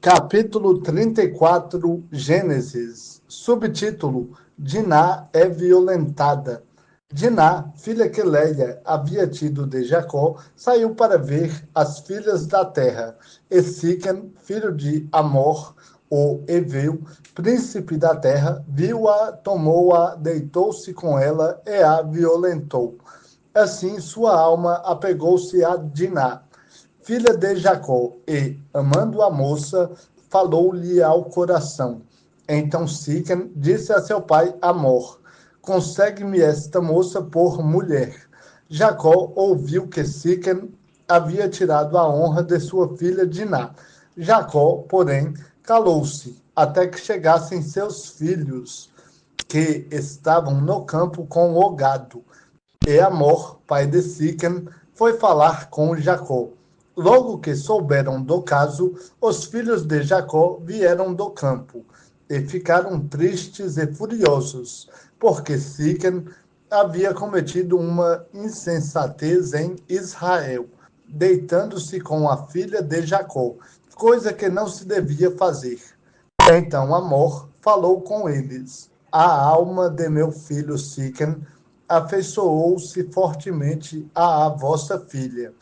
Capítulo 34, Gênesis. Subtítulo: Diná é violentada. Diná, filha que Léia havia tido de Jacó, saiu para ver as filhas da terra. E Siquém, filho de Amor, o Eveu, príncipe da terra, viu-a, tomou-a, deitou-se com ela e a violentou. Assim sua alma apegou-se a Diná, filha de Jacó, e, amando a moça, falou-lhe ao coração. Então Siquém disse a seu pai Amor: consegue-me esta moça por mulher. Jacó ouviu que Siquém havia tirado a honra de sua filha Diná. Jacó, porém, calou-se, até que chegassem seus filhos, que estavam no campo com o gado. E Amor, pai de Siquém, foi falar com Jacó. Logo que souberam do caso, os filhos de Jacó vieram do campo e ficaram tristes e furiosos, porque Siquém havia cometido uma insensatez em Israel, deitando-se com a filha de Jacó, coisa que não se devia fazer. Então Amor falou com eles: a alma de meu filho Siquém afeiçoou-se fortemente à vossa filha.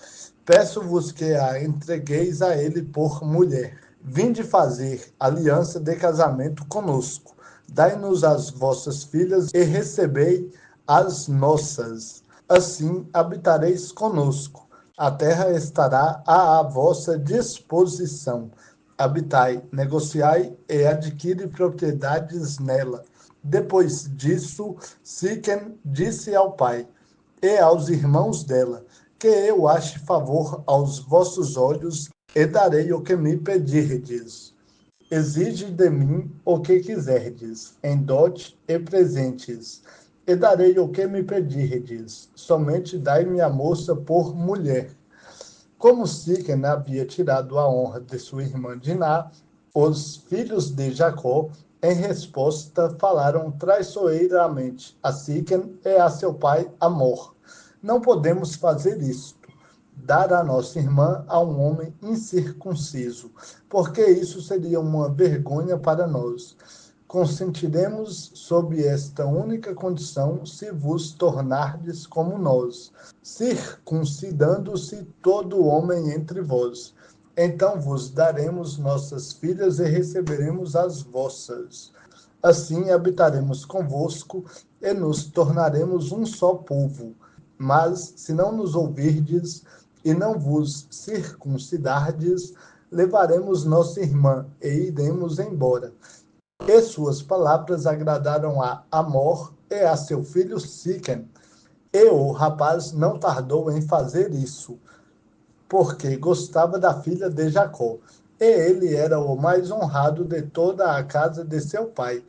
Peço-vos que a entregueis a ele por mulher. Vinde fazer aliança de casamento conosco. Dai-nos as vossas filhas e recebei as nossas. Assim habitareis conosco. A terra estará à vossa disposição. Habitai, negociai e adquire propriedades nela. Depois disso, Siquém disse ao pai e aos irmãos dela: que eu ache favor aos vossos olhos e darei o que me pedirdes. Exige de mim o que quiserdes, em dote e presentes, e darei o que me pedirdes. Somente dai-me a moça por mulher. Como Siquém havia tirado a honra de sua irmã Diná, os filhos de Jacó, em resposta, falaram traiçoeiramente a Siquém e a seu pai Amor: não podemos fazer isto, dar a nossa irmã a um homem incircunciso, porque isso seria uma vergonha para nós. Consentiremos sob esta única condição, se vos tornardes como nós, circuncidando-se todo homem entre vós. Então vos daremos nossas filhas e receberemos as vossas. Assim habitaremos convosco e nos tornaremos um só povo. Mas, se não nos ouvirdes e não vos circuncidardes, levaremos nossa irmã e iremos embora. E suas palavras agradaram a Amor e a seu filho Siquém. E o rapaz não tardou em fazer isso, porque gostava da filha de Jacó, e ele era o mais honrado de toda a casa de seu pai.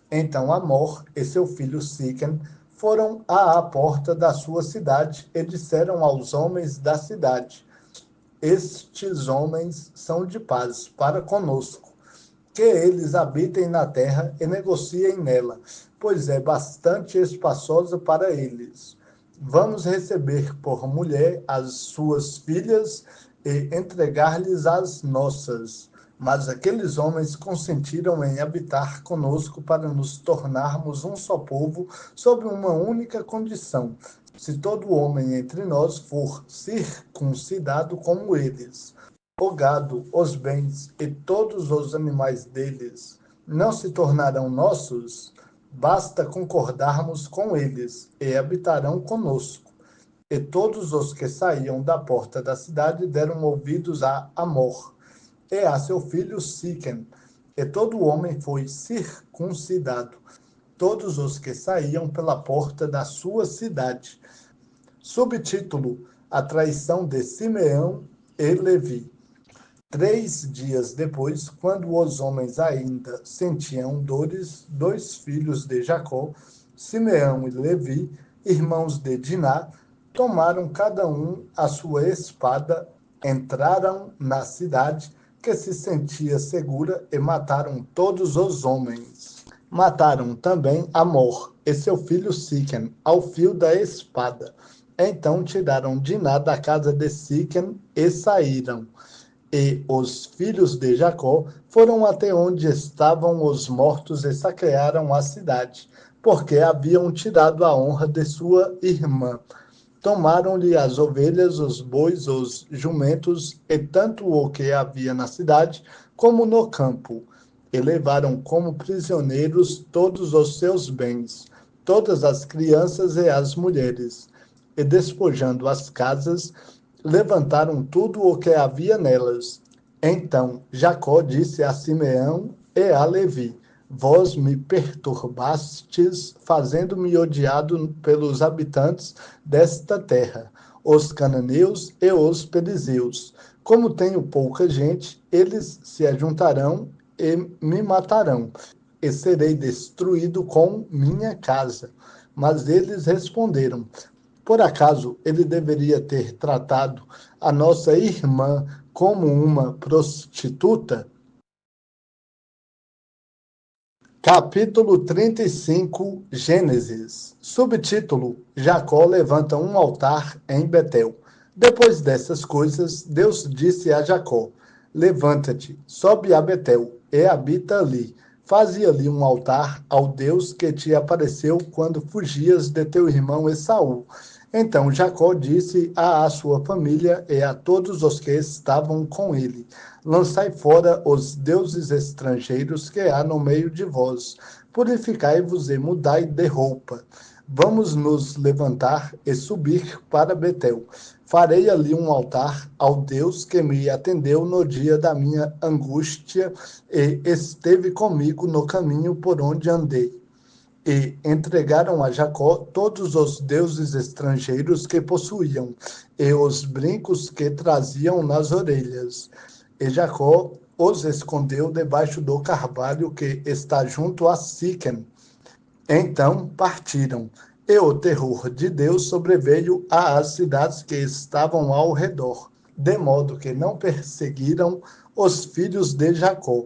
Então Amor e seu filho Siquém foram à porta da sua cidade e disseram aos homens da cidade: estes homens são de paz para conosco, que eles habitem na terra e negociem nela, pois é bastante espaçosa para eles. Vamos receber por mulher as suas filhas e entregar-lhes as nossas. Mas aqueles homens consentiram em habitar conosco para nos tornarmos um só povo, sob uma única condição: se todo homem entre nós for circuncidado como eles. O gado, os bens e todos os animais deles não se tornarão nossos? Basta concordarmos com eles, e habitarão conosco. E todos os que saíam da porta da cidade deram ouvidos a Amor e a seu filho Siquém, e todo homem foi circuncidado, todos os que saíam pela porta da sua cidade. Subtítulo: a traição de Simeão e Levi. 3 dias depois, quando os homens ainda sentiam dores, 2 filhos de Jacó, Simeão e Levi, irmãos de Diná, tomaram cada um a sua espada, entraram na cidade, que se sentia segura, e mataram todos os homens. Mataram também Amor e seu filho Siquém, ao fio da espada. Então tiraram Diná da casa de Siquém e saíram. E os filhos de Jacó foram até onde estavam os mortos e saquearam a cidade, porque haviam tirado a honra de sua irmã. Tomaram-lhe as ovelhas, os bois, os jumentos e tanto o que havia na cidade como no campo, e levaram como prisioneiros todos os seus bens, todas as crianças e as mulheres, e despojando as casas, levantaram tudo o que havia nelas. Então Jacó disse a Simeão e a Levi: Vós me perturbastes, fazendo-me odiado pelos habitantes desta terra, os cananeus e os perizeus. Como tenho pouca gente, eles se ajuntarão e me matarão, e serei destruído com minha casa. Mas eles responderam: Por acaso ele deveria ter tratado a nossa irmã como uma prostituta? Capítulo 35, Gênesis. Subtítulo: Jacó levanta um altar em Betel. Depois dessas coisas, Deus disse a Jacó: Levanta-te, sobe a Betel e habita ali. Faze ali um altar ao Deus que te apareceu quando fugias de teu irmão Esaú. Então Jacó disse à sua família e a todos os que estavam com ele: Lançai fora os deuses estrangeiros que há no meio de vós. Purificai-vos e mudai de roupa. Vamos nos levantar e subir para Betel. Farei ali um altar ao Deus que me atendeu no dia da minha angústia e esteve comigo no caminho por onde andei. E entregaram a Jacó todos os deuses estrangeiros que possuíam, e os brincos que traziam nas orelhas. E Jacó os escondeu debaixo do carvalho que está junto a Siquém. Então partiram, e o terror de Deus sobreveio às cidades que estavam ao redor, de modo que não perseguiram os filhos de Jacó.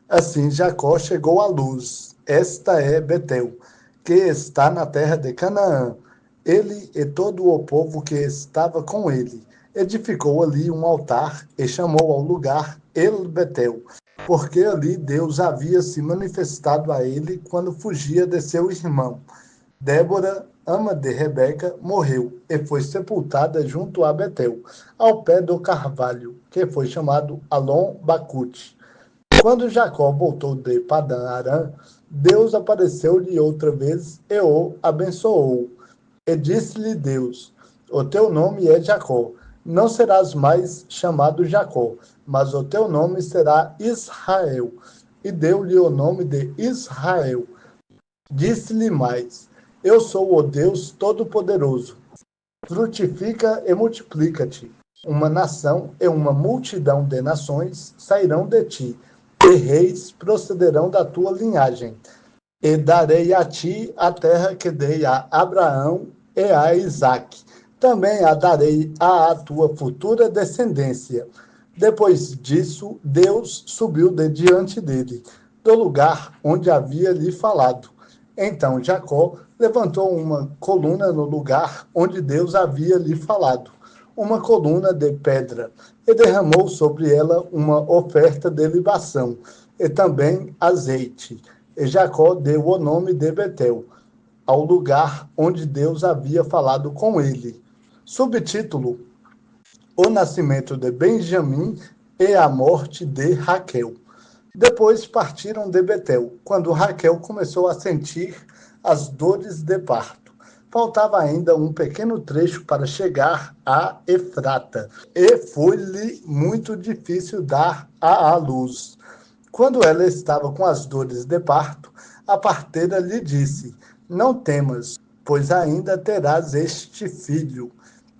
Assim Jacó chegou à luz. Esta é Betel, que está na terra de Canaã. Ele e todo o povo que estava com ele. Edificou ali um altar e chamou ao lugar El Betel, porque ali Deus havia se manifestado a ele quando fugia de seu irmão. Débora, ama de Rebeca, morreu e foi sepultada junto a Betel, ao pé do carvalho, que foi chamado Alon Bacute. Quando Jacó voltou de Padã Arã, Deus apareceu-lhe outra vez e o abençoou. E disse-lhe Deus: O teu nome é Jacó. Não serás mais chamado Jacó, mas o teu nome será Israel. E deu-lhe o nome de Israel. Disse-lhe mais: Eu sou o Deus Todo-Poderoso. Frutifica e multiplica-te. Uma nação e uma multidão de nações sairão de ti, e reis procederão da tua linhagem. E darei a ti a terra que dei a Abraão e a Isaque. Também a darei à tua futura descendência. Depois disso, Deus subiu de diante dele, do lugar onde havia lhe falado. Então Jacó levantou uma coluna no lugar onde Deus havia lhe falado, uma coluna de pedra, e derramou sobre ela uma oferta de libação, e também azeite. E Jacó deu o nome de Betel, ao lugar onde Deus havia falado com ele. Subtítulo: O nascimento de Benjamim e a morte de Raquel. Depois partiram de Betel, quando Raquel começou a sentir as dores de parto. Faltava ainda um pequeno trecho para chegar a Efrata, e foi-lhe muito difícil dar à luz. Quando ela estava com as dores de parto, a parteira lhe disse: Não temas, pois ainda terás este filho.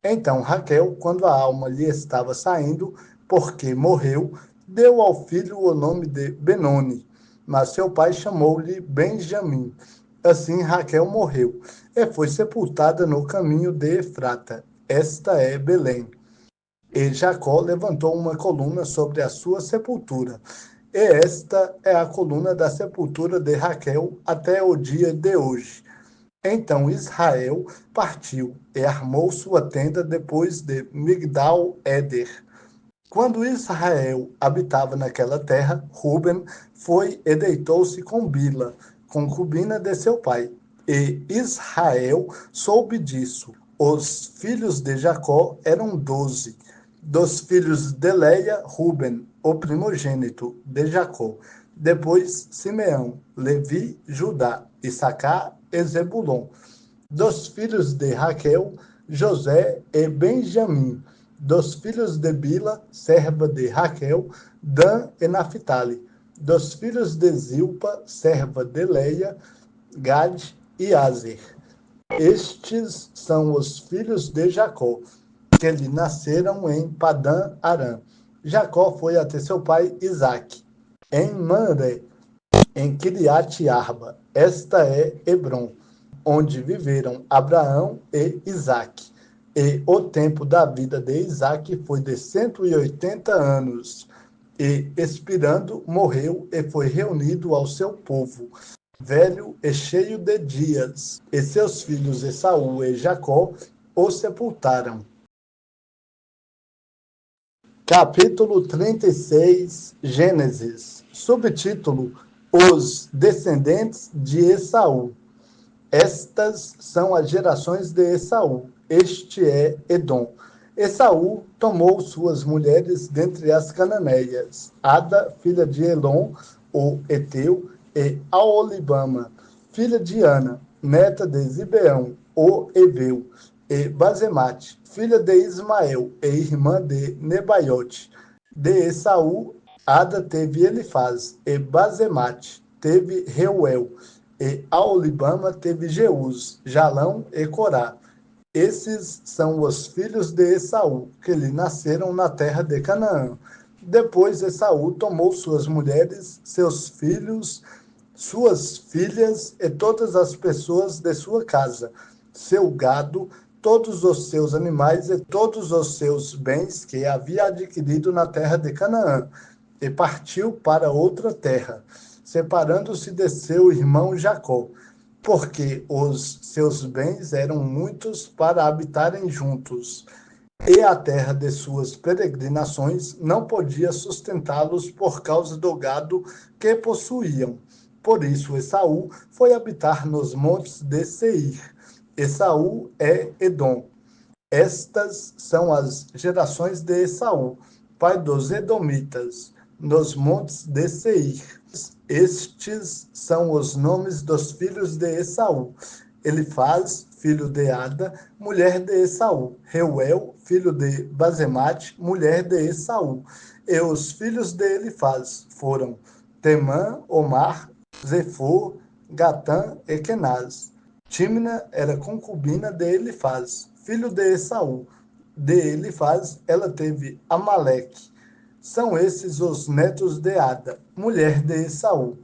Então Raquel, quando a alma lhe estava saindo, porque morreu, deu ao filho o nome de Benoni, mas seu pai chamou-lhe Benjamim. Assim Raquel morreu, e foi sepultada no caminho de Efrata. Esta é Belém. E Jacó levantou uma coluna sobre a sua sepultura. E esta é a coluna da sepultura de Raquel até o dia de hoje. Então Israel partiu e armou sua tenda depois de Migdal-Éder. Quando Israel habitava naquela terra, Ruben foi e deitou-se com Bila, concubina de seu pai. E Israel soube disso. Os filhos de Jacó eram 12. Dos filhos de Leia, Ruben, o primogênito de Jacó. Depois Simeão, Levi, Judá, Issacar e Zebulon. Dos filhos de Raquel, José e Benjamim. Dos filhos de Bila, serva de Raquel, Dan e Naphtali. Dos filhos de Zilpa, serva de Leia, Gad e Aser. Estes são os filhos de Jacó, que lhe nasceram em Padã Arã. Jacó foi até seu pai Isaque, em Manré, em Kiriat Arba. Esta é Hebron, onde viveram Abraão e Isaque. E o tempo da vida de Isaque foi de 180 anos. E, expirando, morreu e foi reunido ao seu povo, velho e cheio de dias. E seus filhos Esaú e Jacó o sepultaram. Capítulo 36, Gênesis. Subtítulo: Os descendentes de Esaú. Estas são as gerações de Esaú. Este é Edom. Esaú tomou suas mulheres dentre as cananeias, Ada, filha de Elon, o Eteu, e Aolibama, filha de Ana, neta de Zibeão, o Eveu, e Bazemate, filha de Ismael, e irmã de Nebaiote. De Esaú, Ada teve Elifaz, e Bazemate teve Reuel, e Aolibama teve Jeús, Jalão e Corá. Esses são os filhos de Esaú, que lhe nasceram na terra de Canaã. Depois Esaú tomou suas mulheres, seus filhos, suas filhas e todas as pessoas de sua casa, seu gado, todos os seus animais e todos os seus bens que havia adquirido na terra de Canaã, e partiu para outra terra, separando-se de seu irmão Jacó, porque os seus bens eram muitos para habitarem juntos, e a terra de suas peregrinações não podia sustentá-los por causa do gado que possuíam. Por isso Esaú foi habitar nos montes de Seir. Esaú é Edom. Estas são as gerações de Esaú, pai dos Edomitas, nos montes de Seir. Estes são os nomes dos filhos de Esaú: Elifaz, filho de Ada, mulher de Esaú; Reuel, filho de Bazemate, mulher de Esaú. E os filhos de Elifaz foram Temã, Omar, Zefor, Gatã e Kenaz. Tímna era concubina de Elifaz, filho de Esaú. De Elifaz ela teve Amaleque. São esses os netos de Ada, mulher de Esaú.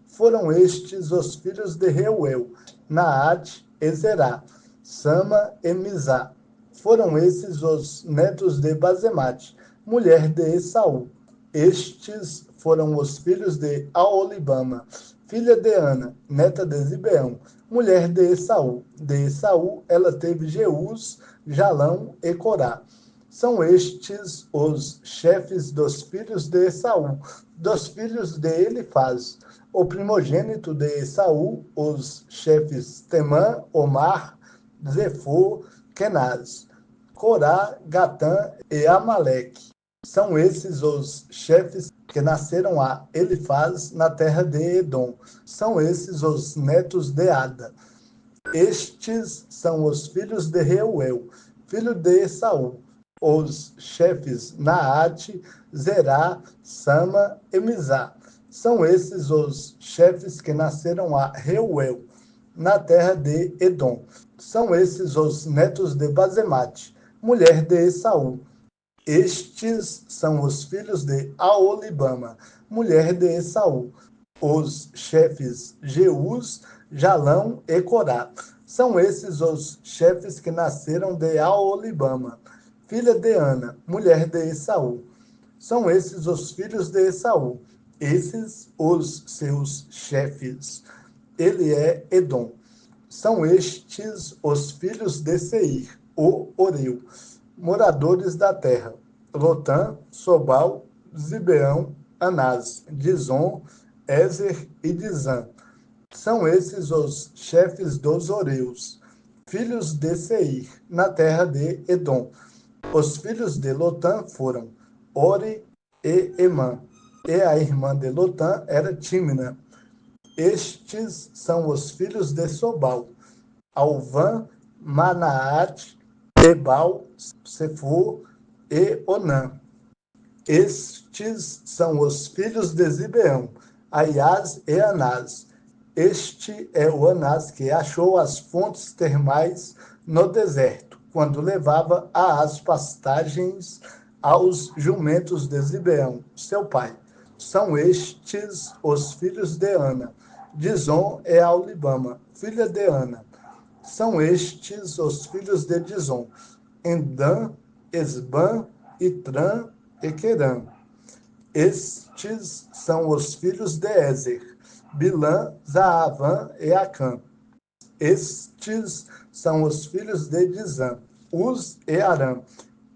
Foram estes os filhos de Reuel: Naate e Zerá, Sama e Mizá. Foram esses os netos de Bazemate, mulher de Esaú. Estes foram os filhos de Aolibama, filha de Ana, neta de Zibeão, mulher de Esaú. De Esaú ela teve Jeús, Jalão e Corá. São estes os chefes dos filhos de Esaú, dos filhos de Elifaz, o primogênito de Esaú, os chefes Temã, Omar, Zefor, Kenaz, Corá, Gatã e Amaleque. São esses os chefes que nasceram a Elifaz na terra de Edom. São esses os netos de Ada. Estes são os filhos de Reuel, filho de Esaú, os chefes Naate, Zerá, Sama e Mizá. São esses os chefes que nasceram a Reuel, na terra de Edom. São esses os netos de Bazemate, mulher de Esaú. Estes são os filhos de Aolibama, mulher de Esaú, os chefes Jeús, Jalão e Corá. São esses os chefes que nasceram de Aolibama, filha de Ana, mulher de Esaú. São esses os filhos de Esaú, esses os seus chefes. Ele é Edom. São estes os filhos de Seir, o Oreu, moradores da terra. Lotã, Sobal, Zibeão, Anás, Dizon, Ezer e Dizã. São esses os chefes dos Oreus, filhos de Seir, na terra de Edom. Os filhos de Lotã foram Ori e Emã, e a irmã de Lotã era Tímina. Estes são os filhos de Sobal, Alvã, Manaate, Ebal, Sefo e Onã. Estes são os filhos de Zibeão, Aias e Anás. Este é o Anás que achou as fontes termais no deserto, quando levava às pastagens aos jumentos de Zibeão, seu pai. São estes os filhos de Ana. Dizon é Aulibama, filha de Ana. São estes os filhos de Dizon: Endã, Esbã, Itran e Querã. Estes são os filhos de Ezer: Bilã, Zaavã e Acã. Estes são os filhos de Dizã: Uz e Arã.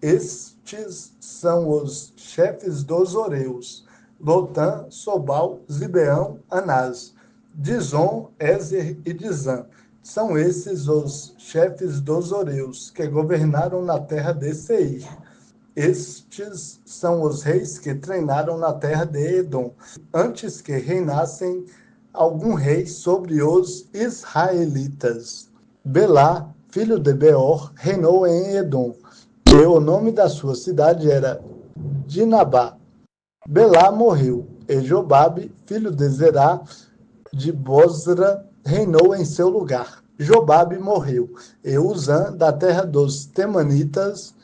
Estes são os chefes dos Oreus: Lotã, Sobal, Zibeão, Anás. Dizon, Ezer e Dizã. São esses os chefes dos Oreus, que governaram na terra de Seir. Estes são os reis que treinaram na terra de Edom, antes que reinassem algum rei sobre os israelitas. Belá, filho de Beor, reinou em Edom, e o nome da sua cidade era Dinabá. Belá morreu, e Jobabe, filho de Zerá, de Bozra, reinou em seu lugar. Jobabe morreu, e Uzã, da terra dos Temanitas,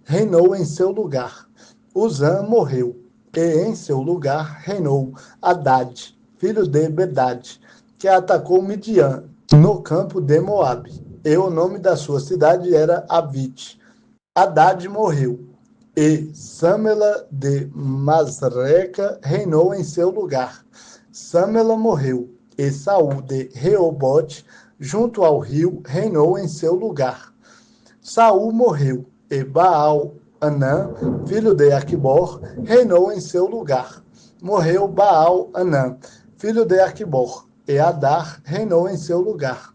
reinou em seu lugar. Uzã morreu, e em seu lugar reinou Hadad, filho de Bedad, que atacou Midian, no campo de Moabe. E o nome da sua cidade era Avite. Hadad morreu, e Sâmela de Masreca reinou em seu lugar. Sâmela morreu, e Saul de Reobote, junto ao rio, reinou em seu lugar. Saul morreu, e Baal-Anã, filho de Aquibor, reinou em seu lugar. Morreu Baal-Anã, filho de Aquibor, e Adar reinou em seu lugar.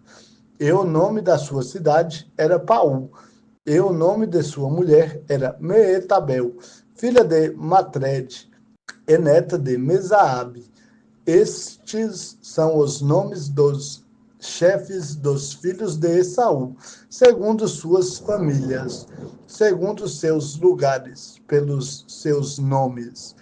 E o nome da sua cidade era Paú, e o nome de sua mulher era Meetabel, filha de Matred, e neta de Mesaabe. Estes são os nomes dos chefes dos filhos de Esaú, segundo suas famílias, segundo seus lugares, pelos seus nomes.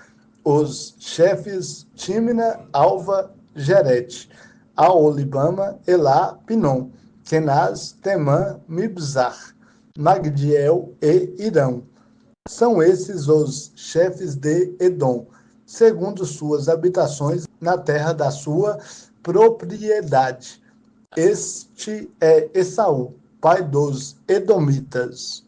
Os chefes Tímina, Alva, Jerete, Aolibama, Elá, Pinom, Kenaz, Temã, Mibzar, Magdiel e Irão. São esses os chefes de Edom, segundo suas habitações na terra da sua propriedade. Este é Esaú, pai dos Edomitas.